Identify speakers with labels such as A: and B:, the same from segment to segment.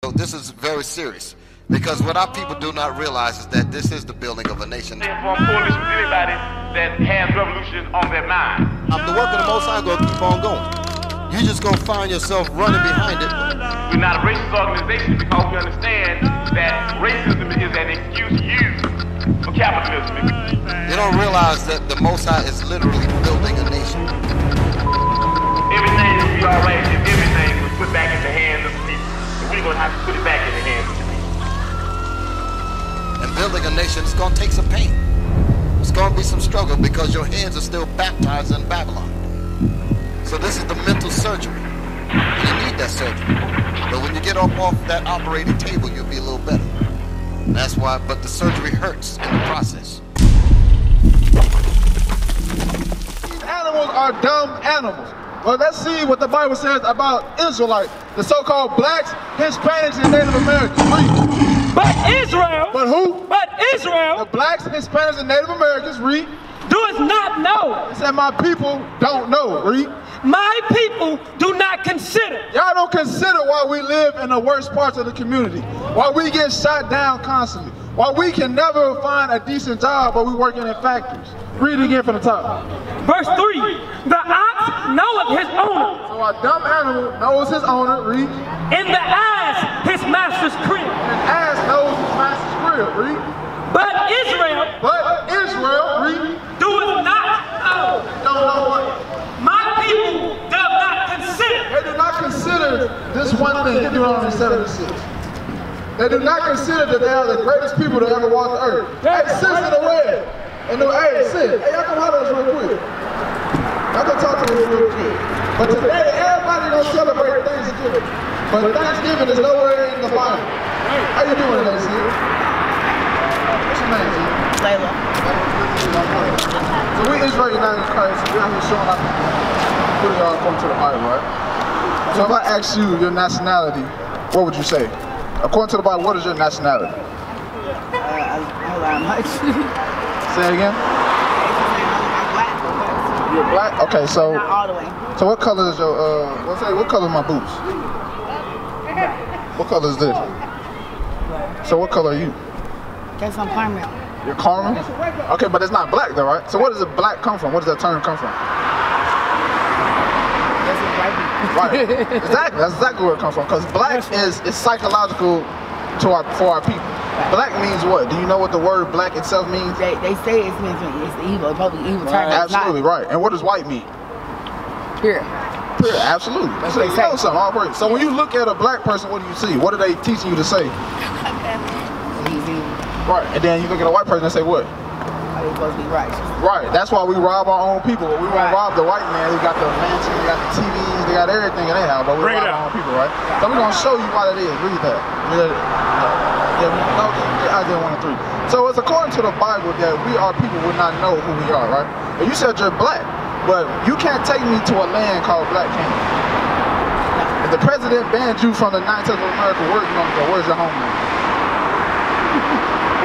A: So this is very serious, because what our people do not realize is that this is the building of a nation.
B: For a coalition with anybody that has revolution on their mind.
A: The work of the Most High gonna keep on going. You're just gonna find yourself running behind it.
B: We're not a racist organization because we understand that racism is an excuse used for capitalism.
A: They don't realize that the Most High is literally building a nation.
B: Everything will be all right if everything was put back in the hands of the people. And we're gonna have to put it back in the hands of the people.
A: And building a nation is gonna take some pain. It's gonna be some struggle because your hands are still baptized in Babylon. So this is the mental surgery. And you need that surgery. But when you get off that operating table, you'll be a little better. That's why, but the surgery hurts in the process.
C: These animals are dumb animals. Well, let's see what the Bible says about Israelites, the so-called blacks, Hispanics, and Native Americans. Read.
D: But Israel.
C: But who?
D: But Israel.
C: The blacks, Hispanics, and Native Americans. Read.
D: Doeth not know.
C: It said my people don't know. Read.
D: My people do not consider.
C: Y'all don't consider why we live in the worst parts of the community. Why we get shot down constantly. Why we can never find a decent job, but we working in factories. Read it again from the top.
D: Verse 3. The ox knoweth his owner.
C: So a dumb animal knows his owner. Read.
D: And the ass his master's crib.
C: And an ass knows his master's crib. Read.
D: But Israel.
C: But Israel. Read.
D: Doeth not know.
C: Don't know what.
D: My people do not consider.
C: They do not consider this one thing, Deuteronomy 7:6. They do not consider that they are the greatest people to ever walk the earth. Hey, sis in the red. And the, hey, sis, hey, y'all come holler at us real quick. Y'all come talk to us real quick. But today, everybody gonna celebrate Thanksgiving. But Thanksgiving is nowhere in the Bible. How you doing today, sis? What's your name, sis?
E: Layla.
C: So we Israel United in Christ, we're out here showing up, putting y'all according to the Bible, right? So if I ask you your nationality, what would you say? According to the Bible, what is your nationality?
E: Hold on, much.
C: Say it again?
E: I'm black.
C: You're black? Okay, so
E: Not all the way.
C: so what color is your what color are my boots? What color is this? So what color are you?
E: Guess I'm caramel.
C: You're caramel? Okay, but it's not black though, right? So where does the black come from? Where does that term come from?
E: Guess it's white people.
C: Right. Exactly. That's exactly where it comes from. Because black is psychological for our people. Black means what? Do you know what the word black itself means?
E: They say it means it's evil. It's probably evil term.
C: Absolutely right. And what does white mean?
E: Pure.
C: Pure. Absolutely.
E: That's
C: So
E: what
C: you
E: they
C: know
E: say.
C: something. All right. So when you look at a black person, what do you see? What are they teaching you to say?
E: Easy.
C: Right. And then you look at a white person and say what?
E: They're supposed to be righteous.
C: Right. That's why we rob our own people. We won't rob the white man. They got the mansion, they got the TVs, they got everything in their house, but we rob our own people, right? So we're gonna show you why that is. Read that. Isaiah 1 and 3. So it's according to the Bible that we our people would not know who we are, right? And you said you're black, but you can't take me to a land called black, can you? If the president banned you from the 9 tenths of America, where are you gonna go? Where's your homeland?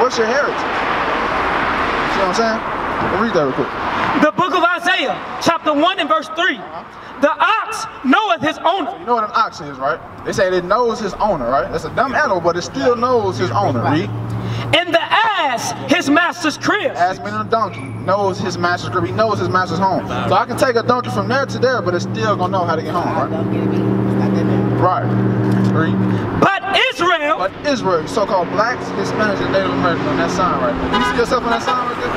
C: What's your heritage? See what I'm saying? Read that real quick.
D: The book of Isaiah, chapter 1 and verse 3. The ox knoweth his owner.
C: You know what an ox is, right? They say it knows his owner, right? That's a dumb animal, but it still knows his owner. Read.
D: And the ass his master's crib.
C: Ass meaning a donkey knows his master's crib. He knows his master's home. So I can take a donkey from there to there, but it's still gonna know how to get home, right? Right. Read.
D: But Israel.
C: But Israel, so-called blacks, Hispanics, and Native Americans on that sign right there. You see yourself on that sign right there?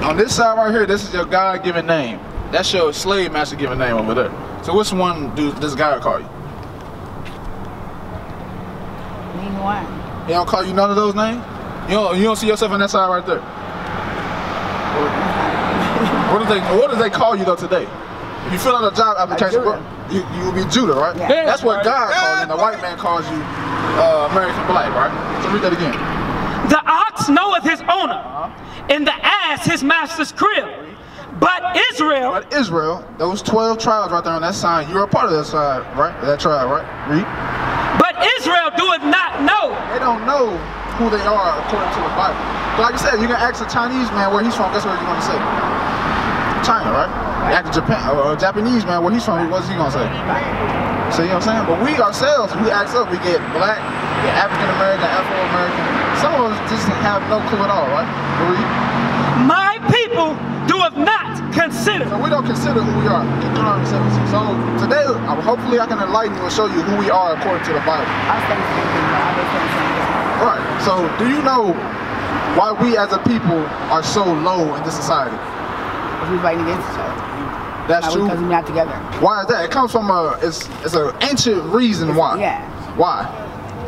C: On this side right here, this is your God-given name. That's your slave master given name over there. So which one do this guy call you?
E: Name one.
C: He don't call you none of those names? You don't see yourself on that side right there? What do they call you though today? If you fill out a job application, you will be Judah, right?
E: Yeah.
C: That's what God calls you, and the white man calls you American black, right? So read that again.
D: The ox knoweth his owner, and the ass his master's crib. But Israel.
C: But Israel, those 12 tribes right there on that sign, you're a part of that side, right? That tribe, right? Read.
D: But Israel doeth not know.
C: They don't know who they are according to the Bible. But like I said, you can ask a Chinese man where he's from, guess what you're going to say? China, right? Act of Japan, Japanese man, where he's from, what's he gonna say? See what I'm saying? But we ourselves, we act up, we get black, get African American, Afro American. Some of us just have no clue at all, right?
D: My people doeth not consider.
C: So we don't consider who we are. So today, hopefully I can enlighten you and show you who we are according to the Bible. Right. So do you know why we as a people are so low in this society?
E: Because we're fighting against each other.
C: That's true.
E: Because we're not together.
C: Why is that? It comes from it's an ancient reason why.
E: Yeah.
C: Why?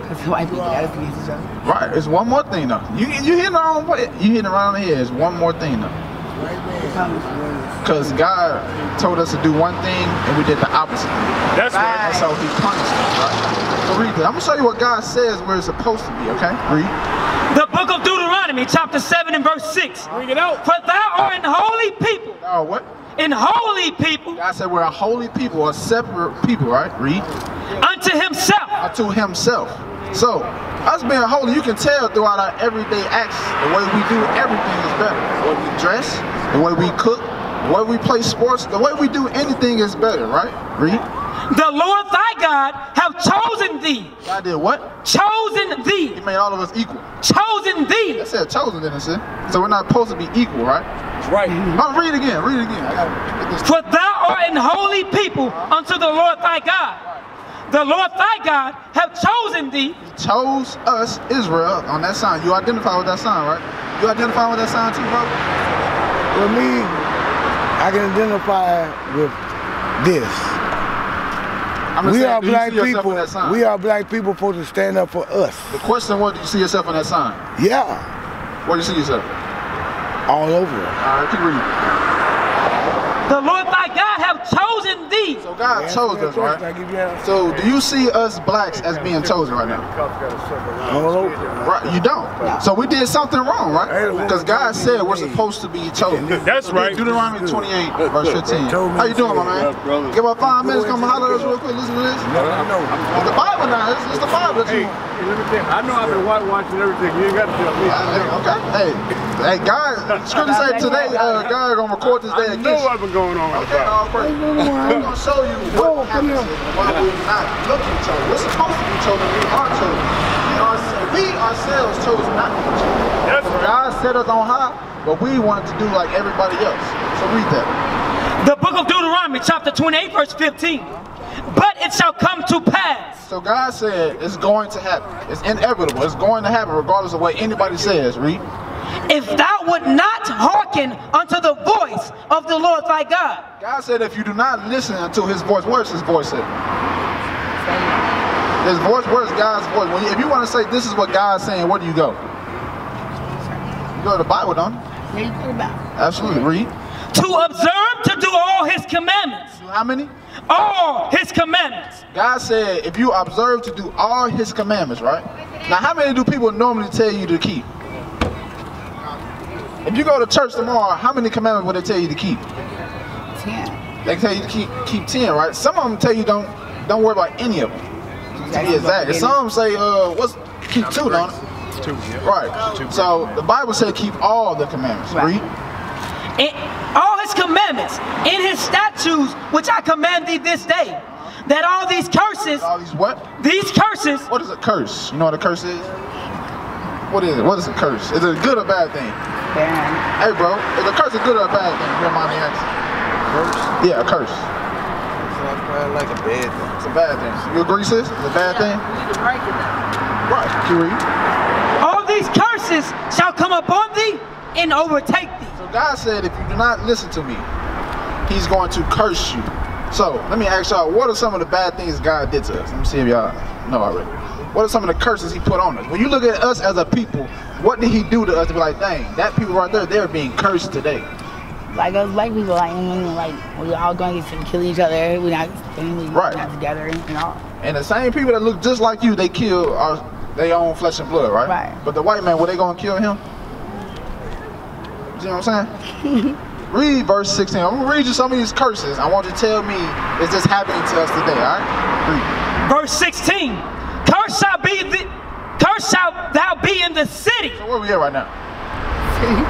E: Because white people got us against each other.
C: Right. It's one more thing though. You hitting around the head. It's one more thing though. Because God told us to do one thing and we did the opposite.
B: That's right.
C: And so He punished us. Right? So read this. I'm gonna show you what God says where it's supposed to be. Okay. Read.
D: The book of Deuteronomy, chapter 7 and verse 6.
B: Bring it out.
D: For thou art an holy people.
C: Oh, what?
D: In holy people.
C: God said we're a holy people, a separate people, right? Read.
D: Unto himself.
C: Unto Himself. So, us being holy, you can tell throughout our everyday acts, the way we do everything is better. The way we dress, the way we cook, the way we play sports, the way we do anything is better, right? Read.
D: The Lord thy God have chosen thee.
C: God did what?
D: Chosen thee.
C: He made all of us equal.
D: Chosen thee.
C: It said chosen, didn't it say? So we're not supposed to be equal, right?
B: That's right.
C: Oh, read it again, read it again. I gotta get this.
D: For thou art an holy people unto the Lord thy God. The Lord thy God have chosen thee.
C: He chose us, Israel, on that sign. You identify with that sign, right? You identify with that sign too, bro?
F: For me, I can identify with this. We are black people. We are black people supposed to stand up for us.
C: The question was, do you see yourself in that sign?
F: Yeah.
C: Where do you see yourself?
F: All over.
C: All right, keep reading.
D: The Lord thy God have chosen thee.
C: So God chose us, right? So do you see us blacks as being chosen right now?
F: All over.
C: Right, you don't. So we did something wrong, right? Because God said we're supposed to be chosen.
B: That's right.
C: Deuteronomy 28, verse 15. How you doing, my man? Give up 5 minutes, come holler at us real quick. Listen to this. It's the Bible now. It's the Bible that you...
B: I know I've been watching everything. You ain't got to tell me.
C: Okay. Hey, God, Scripture said today, God gonna record this day against you.
B: I know what's been going on.
C: Okay, all right. I'm gonna show you what happens why we're not looking chosen. We're supposed to be chosen. We are chosen. We ourselves chose not to be chosen.
B: That's right.
C: God set us on high, but we wanted to do like everybody else. So read that.
D: The book of Deuteronomy, chapter 28, verse 15. But it shall come to pass.
C: So God said it's going to happen. It's inevitable. It's going to happen regardless of what anybody says. Read.
D: If thou would not hearken unto the voice of the Lord thy God.
C: God said if you do not listen unto His voice, where's His voice at? His voice, where's God's voice? If you want to say this is what God's saying, where do you go? You go to the Bible, don't you?
E: Yeah, you put it back.
C: Absolutely. Read.
D: To observe to do all His commandments.
C: How many?
D: All His commandments.
C: God said if you observe to do all His commandments, right? Now how many do people normally tell you to keep? If you go to church tomorrow, how many commandments would they tell you to keep?
E: 10.
C: They tell you to keep 10, right? Some of them tell you don't worry about any of them. To be exact. And some say keep 2, don't it? 2, yeah. Right. So the Bible said keep all the commandments.
E: Right.
C: Read.
D: All His commandments, in His statutes, which I command thee this day, that all these curses.
C: All these what?
D: These curses.
C: What is a curse? You know what a curse is? What is it? What is a curse? Is it a good or bad thing?
E: Bad.
C: Hey, bro, is a curse a good or a bad thing? You don't mind me asking.
F: Curse?
C: Yeah, a curse.
F: Sounds probably like a bad thing.
C: It's a bad thing. You agree, sis? It's a bad thing? Right. Can you read?
D: All these curses shall come upon thee and overtake thee.
C: So God said if you do not listen to me, He's going to curse you. So let me ask y'all, what are some of the bad things God did to us? Let me see if y'all know already. What are some of the curses He put on us? When you look at us as a people, what did He do to us to be like, dang, that people right there, they're being cursed today?
E: Like us black people, we all going to kill each other. We're not family,
C: right.
E: We're not together and all.
C: And the same people that look just like you, they kill their own flesh and blood, right?
E: Right.
C: But the white man, were they going to kill him? You know what I'm saying? Read verse 16. I'm going to read you some of these curses. I want you to tell me, is this happening to us today, all right? Read.
D: Verse 16. Cursed shalt thou be in the city.
C: So where are we at right now?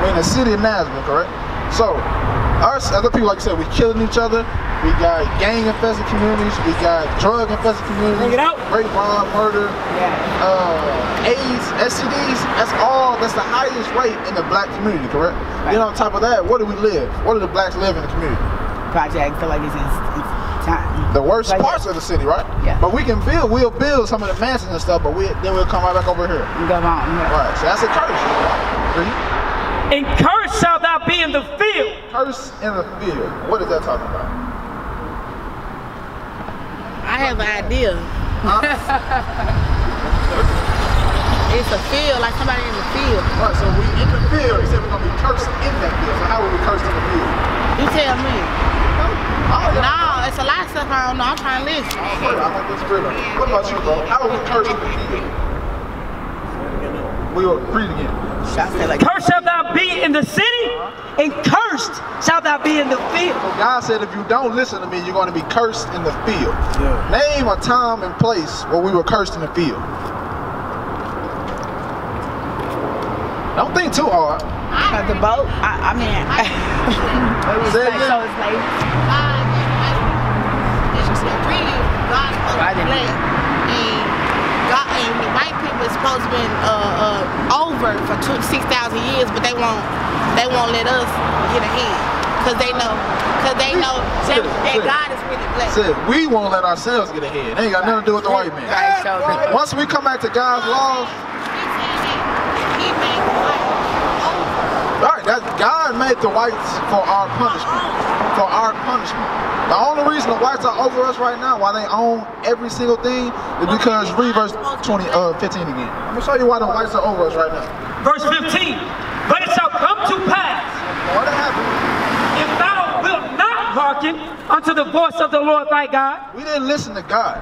C: We're in the city of Nashville, correct? So, Us, other people, like you said, we killing each other. We got gang-infested communities. We got drug-infested communities.
D: Bring it out.
C: Rape, bomb, murder, AIDS, STDs. That's the highest rate in the black community, correct?
E: Right.
C: Then on top of that, where do we live? Where do the blacks live in the community?
E: Project, I feel like it's time.
C: The worst parts of the city, right?
E: Yeah.
C: But we'll build some of the mansions and stuff, but then we'll come right back over here.
E: Go on.
C: Right, so that's a curse.
D: And cursed shall thou be in the field.
C: Curse in the field. What is that talking about?
G: I have an idea. It's a field, like somebody in the field.
C: Right, so we in the field, he said we're going to be cursed in that field. So how will we cursed in the field?
G: You tell me.
C: Oh,
G: No, it's a lot of stuff I don't know. I'm trying to listen.
C: I like this riddle. What about you, bro? How will we cursed in the field? We will read again.
D: Cursed shalt thou be in the city, and cursed shalt thou be in the field.
C: So God said if you don't listen to me, you're going to be cursed in the field. Yeah. Name a time and place where we were cursed in the field. Don't think too hard.
E: The boat? I mean,
C: Say it again.
G: God and the white people is supposed to be over for 6,000 years, but they won't let us get ahead because they know that God is really blessed.
C: We won't let ourselves get ahead. They ain't got nothing to do with the white man.
E: Right,
C: Once we come back to God's laws,
G: He made the white over.
C: right? God made the whites for our punishment. For our punishment. The only reason the whites are over us right now, why they own every single thing, is because read verse 15 again. I'm gonna show you why the whites are over us right now.
D: Verse 15. But it shall come to pass,
C: What happened?
D: if thou wilt not hearken unto the voice of the Lord thy God,
C: We didn't listen to God,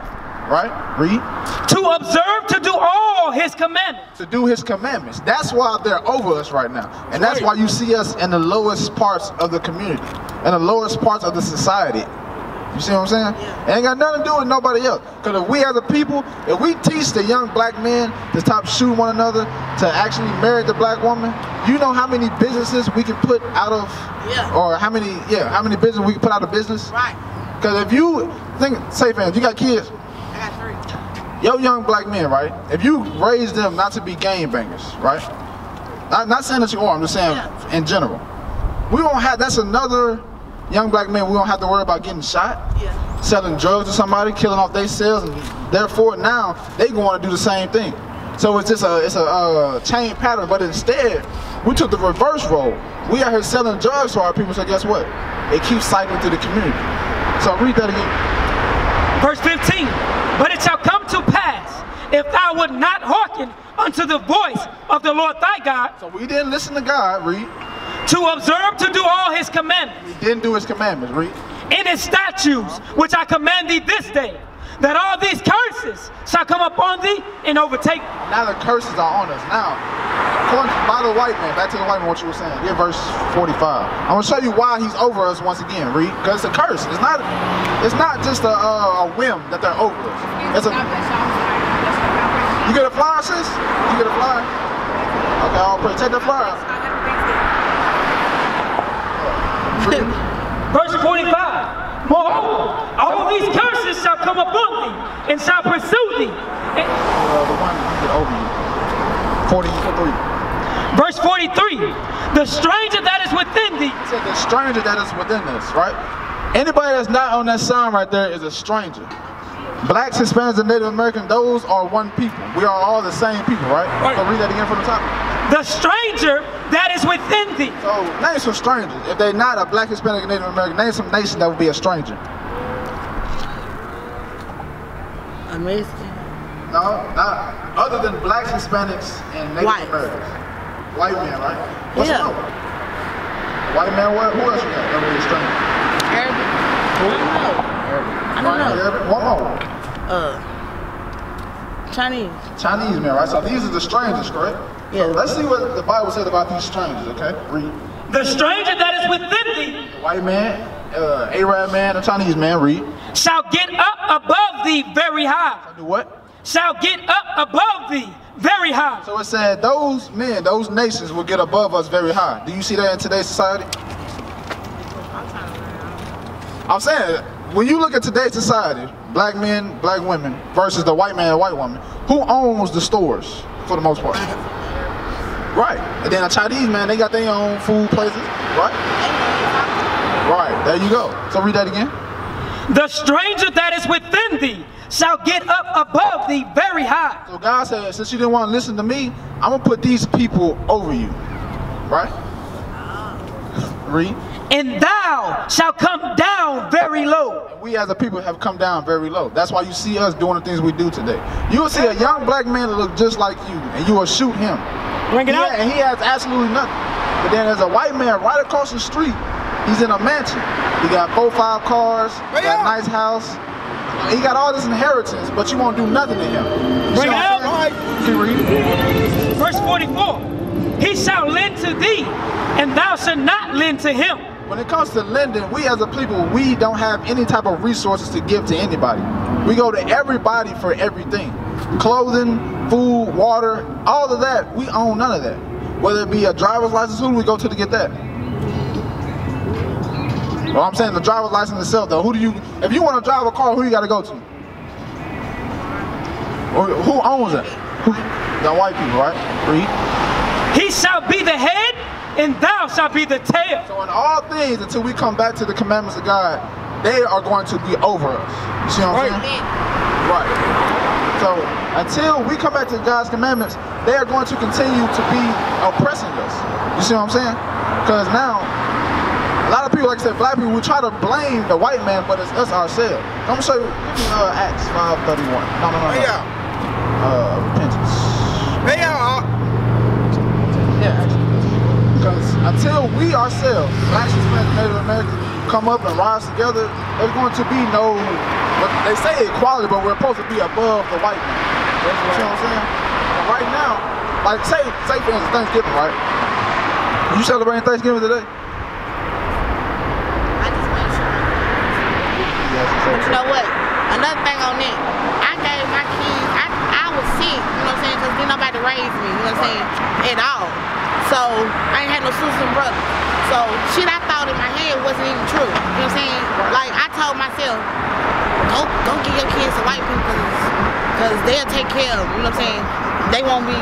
C: right? Read.
D: to observe to do all his commandments.
C: To do his commandments. That's why they're over us right now. And that's why you see us in the lowest parts of the community, in the lowest parts of the society. You see what I'm saying? It ain't got nothing to do with nobody else. Because if we as a people, if we teach the young black men to stop shooting one another, to actually marry the black woman, you know how many businesses we can put out of, or how many businesses we can put out of business?
G: Right.
C: Because if you think, say fans, you got kids?
G: I got 3.
C: Yo, young black men, right? If you raise them not to be gang bangers, right? Not saying that you are, I'm just saying in general. We won't have, that's another young black man, we don't have to worry about getting shot, selling drugs to somebody, killing off their sales, and therefore now they going to do the same thing. So it's just a chain pattern, but instead, we took the reverse role. We out here selling drugs to our people, so guess what? It keeps cycling through the community. So read that again.
D: Verse 15. But it shall come to pass, if thou would not hearken unto the voice of the Lord thy God.
C: So we didn't listen to God, read.
D: To observe to do all his commandments.
C: We didn't do his commandments, read.
D: In his statutes, which I command thee this day, that all these curses shall come upon thee and overtake thee.
C: Now the curses are on us. Now, by the white man, back to the white man, what you were saying. Get verse 45. I'm gonna show you why he's over us once again, read. Because it's a curse. It's not just a whim that they're over us. It's a. You get a flyer, sis? You get a flyer? Okay, I'll pray. Take the flyer.
D: Verse 45. Moreover, all these curses shall come upon thee and shall pursue thee.
C: The one you get over you. 43.
D: Verse 43. The stranger that is within thee.
C: It said the stranger that is within us, right? Anybody that's not on that sign right there is a stranger. Blacks, Hispanics, and Native Americans, those are one people. We are all the same people, right? So read that again from the top.
D: The stranger that is within thee.
C: So name some strangers. If they're not a Black, Hispanic, and Native American, name some nation that would be a stranger.
G: A Mexican.
C: No, not other than Blacks, Hispanics, and Native Americans. White man, right? What's another? White man, who else you got that would be a stranger?
G: Arabic.
C: Who?
G: I don't know.
C: Arabic. One more.
G: Chinese.
C: Chinese man, right? So these are the strangers, correct?
G: Yeah.
C: So let's see what the Bible says about these strangers, okay? Read.
D: The stranger that is within thee.
C: The white man, Arab man, the Chinese man, read.
D: Shall get up above thee very high.
C: Do what?
D: Shall get up above thee very high.
C: So it said those men, those nations will get above us very high. Do you see that in today's society? I'm saying, when you look at today's society, black men, black women versus the white man and white woman, who owns the stores for the most part? Right. And then the Chinese, man, they got their own food places, right? Right, there you go. So read that again.
D: The stranger that is within thee shall get up above thee very high.
C: So God said, since you didn't want to listen to me, I'm going to put these people over you. Right? Read.
D: And thou shalt come down very low.
C: And we as a people have come down very low. That's why you see us doing the things we do today. You will see a young black man that looks just like you, and you will shoot him.
D: Bring it out.
C: And he has absolutely nothing. But then there's a white man right across the street. He's in a mansion. He got 4 or 5 cars, got a nice house. He got all this inheritance, but you won't do nothing to him.
D: Bring it out.
C: Keep reading.
D: Verse 44. He shall lend to thee, and thou shalt not lend to him.
C: When it comes to lending, we as a people, we don't have any type of resources to give to anybody. We go to everybody for everything. Clothing, food, water, all of that, we own none of that. Whether it be a driver's license, who do we go to get that? Well, I'm saying the driver's license itself, though. Who do you, if you want to drive a car, who you got to go to? Or who owns it? The white people, right? Read.
D: He shall be the head, and thou shalt be the tail.
C: So in all things, until we come back to the commandments of God, they are going to be over us. You see what I'm saying? Right. So until we come back to God's commandments, they are going to continue to be oppressing us. You see what I'm saying? Because now, a lot of people, like I said, black people, we try to blame the white man, but it's us ourselves. I'm going to show you, give me Acts 5:31. No. Repentance. Yeah, because until we ourselves, blacks, Hispanics, Native Americans, come up and rise together, there's going to be no, they say equality, but we're supposed to be above the white man. You see what I'm saying? But right now, like say for instance, Thanksgiving, right? You celebrating Thanksgiving today?
G: But you know what? Another thing on that, I gave my kids, I was sick, you know what I'm saying? Because didn't nobody raise me, you know what I'm saying? At all. So I ain't had no sisters and brothers. So shit I thought in my head wasn't even true. You know what I'm saying? Like I told myself, don't give your kids to white people because they'll take care of them, you know what I'm saying? They won't be,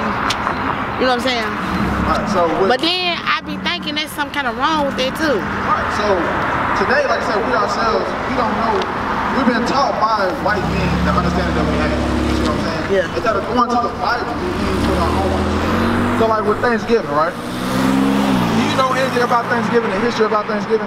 G: you know what I'm saying?
C: Right, so
G: but then I be thinking there's some kind of wrong with that too.
C: Right, so today, like I said, we ourselves, we don't know. We've been taught by white men the understanding that we have. You see what I'm saying?
G: Yeah.
C: Instead of going to the Bible, we need to put our own understanding. So like with Thanksgiving, right? Do you know anything about Thanksgiving, the history about Thanksgiving?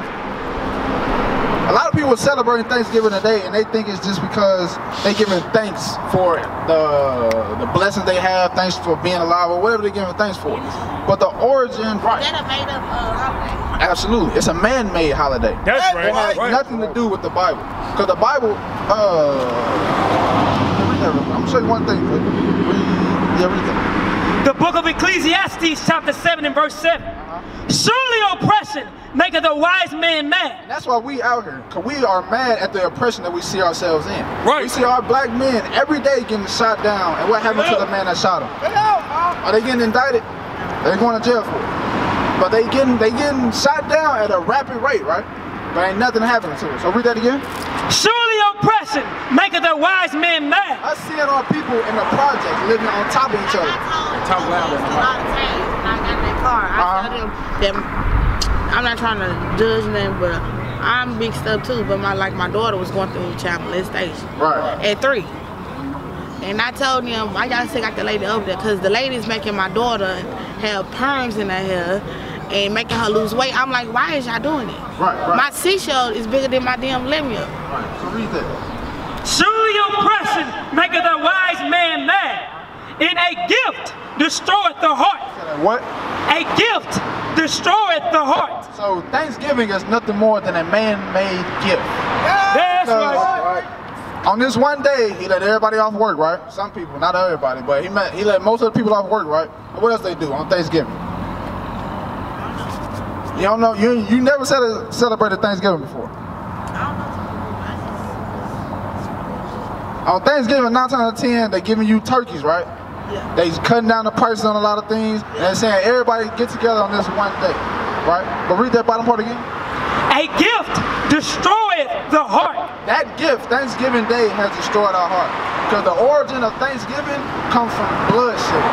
C: A lot of people are celebrating Thanksgiving today and they think it's just because they giving thanks for the blessings they have, thanks for being alive, or whatever they're giving thanks for. But the origin, right?
G: Is that a made up holiday?
C: Absolutely. It's a man-made holiday.
D: That's right.
C: It has nothing to do with the Bible. Because the Bible, I'm gonna show you one thing. Read everything.
D: The book of Ecclesiastes, chapter 7 and verse 7. Surely oppression maketh a wise man mad.
C: And that's why we out here, because we are mad at the oppression that we see ourselves in.
D: Right.
C: We see our black men every day getting shot down, and what happened to the man that shot him? Are they getting indicted? They're going to jail for it. But they getting shot down at a rapid rate, right? But ain't nothing happening to us. So read that again.
D: Surely oppression maketh a wise man mad.
C: Us seeing our people in the project living on top of each other.
G: Top loud in the mic. When I got in that car, I told them that I'm not trying to judge them, but I'm big stuff too. But my daughter was going through child molestation.
C: Right.
G: At 3. And I told them, why y'all still got the lady over there? Because the lady's making my daughter have perms in her hair and making her lose weight. I'm like, why is y'all doing it?
C: Right.
G: My seashell is bigger than my damn lemon.
C: Right. So read that.
D: Surely oppression maketh a wise man mad, and a gift destroyeth the heart.
C: What?
D: A gift destroyeth the heart.
C: So Thanksgiving is nothing more than a man-made gift.
D: That's right.
C: On this one day, he let everybody off work, right? Some people, not everybody, but he let most of the people off work, right? And what else they do on Thanksgiving? You don't know, you never celebrated Thanksgiving before. On Thanksgiving, 9 times out of 10, they giving you turkeys, right? Yeah. They cutting down the prices on a lot of things, and they're saying everybody get together on this one day, right? But read that bottom part again.
D: A gift destroyeth destroyeth the heart.
C: That gift, Thanksgiving Day, has destroyed our heart. Because the origin of Thanksgiving comes from bloodshed.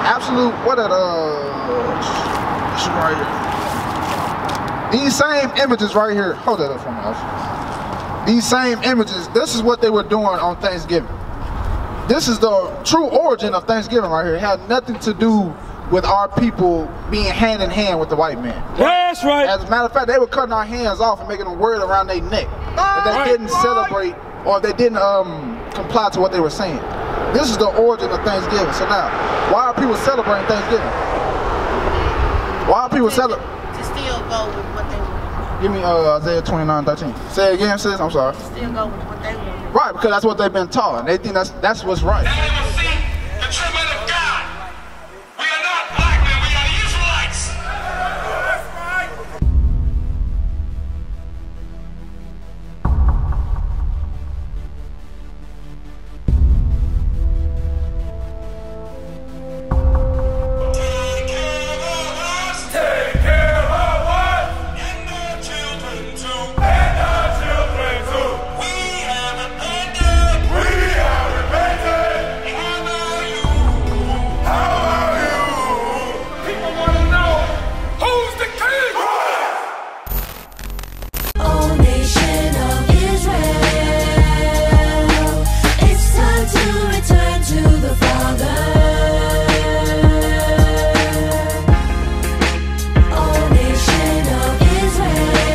C: Absolute, what that, this right here. These same images right here, hold that up for me, officer. These same images, this is what they were doing on Thanksgiving. This is the true origin of Thanksgiving right here. It had nothing to do with our people being hand in hand with the white man.
D: That's right.
C: As a matter of fact, they were cutting our hands off and making them wear it around their neck. If they didn't celebrate or if they didn't comply to what they were saying. This is the origin of Thanksgiving. So now, why are people celebrating Thanksgiving? Why are people celebrating?
G: To still go with what they want.
C: Give me Isaiah 29:13. Say it again, sis. I'm sorry.
G: Still go with what they want.
C: Right, because that's what they've been taught, and they think that's what's right.
B: Now they will see the treatment of God. We are not black men, we are the Israelites. That's right. Take care of us. Take care of us. And our children too. And our children too. We have repented. We have repented. How are you? How are you? People want to know who's the king.
H: O nation of Israel, it's time to return to the Father. O nation of Israel,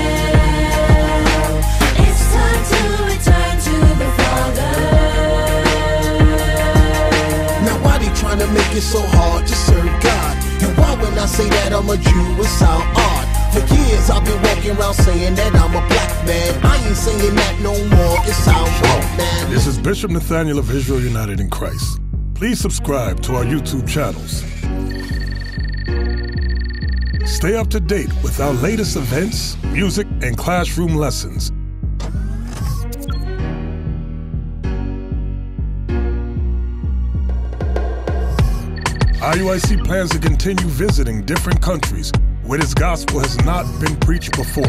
H: it's time to return to the Father.
I: Now why they trying to make it so hard to serve God? And why when I say that I'm a Jew, it sound odd? For years I've been walking around saying that I'm a black man. I ain't saying that no more, it sound wrong, man.
J: This is Bishop Nathaniel of Israel United in Christ. Please subscribe to our YouTube channels. Stay up to date with our latest events, music, and classroom lessons. IUIC plans to continue visiting different countries where this gospel has not been preached before.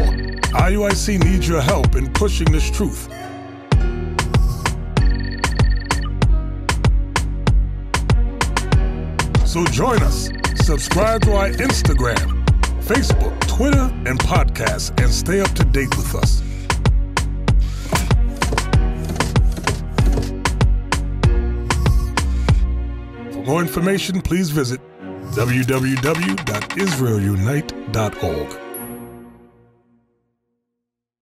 J: IUIC needs your help in pushing this truth. So join us. Subscribe to our Instagram, Facebook, Twitter, and podcast, and stay up to date with us. For more information, please visit www.israelunite.org.